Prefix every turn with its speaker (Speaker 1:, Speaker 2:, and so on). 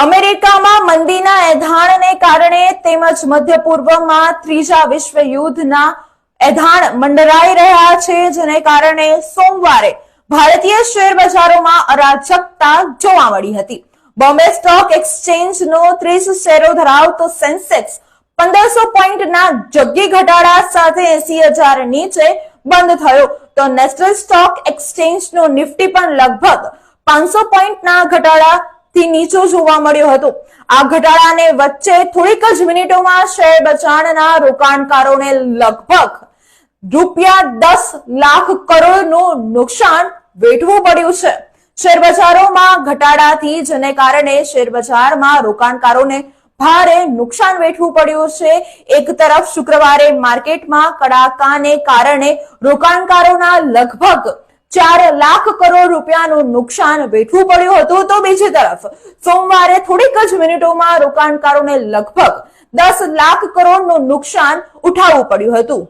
Speaker 1: અમેરિકામાં મંદીના એધાણને કારણે તેમજ મધ્ય પૂર્વમાં ત્રીજા વિશ્વયુદ્ધના એધાણ મંડરાઈ રહ્યા છે, જેને કારણે સોમવારે ભારતીય શેર બજારોમાં અરાજકતા જોવા મળી હતી. બોમ્બે સ્ટોક એક્સચેન્જનો 30 શેરો ધરાવતો સેન્સેક્સ 1500 પોઈન્ટના જગ્ગી ઘટાડા સાથે 80,000 નીચે બંધ થયો, તો નેશનલ સ્ટોક એક્સચેન્જનો નિફ્ટી પણ લગભગ 500 પોઈન્ટના ઘટાડાથી નીચો જોવા મળ્યો હતો. આ ઘટાડાને વચ્ચે થોડીક જ મિનિટોમાં શેર બજારના રોકાણકારોને લગભગ ₹10 લાખ કરોડનું નુકસાન વેઠવું પડ્યું છે. શેર બજારોમાં ઘટાડાથી જેને કારણે શેર બજારમાં રોકાણકારોને ભારે નુકસાન વેઠવું પડ્યું છે. એક તરફ શુક્રવારે માર્કેટમાં કડાકાને કારણે રોકાણકારોના લગભગ 4 લાખ કરોડ રૂપિયાનું નુકસાન વેઠવું પડ્યું હતું, તો બીજી તરફ સોમવારે થોડીક જ મિનિટોમાં રોકાણકારોને લગભગ 10 લાખ કરોડનું નુકસાન ઉઠાવવું પડ્યું હતું.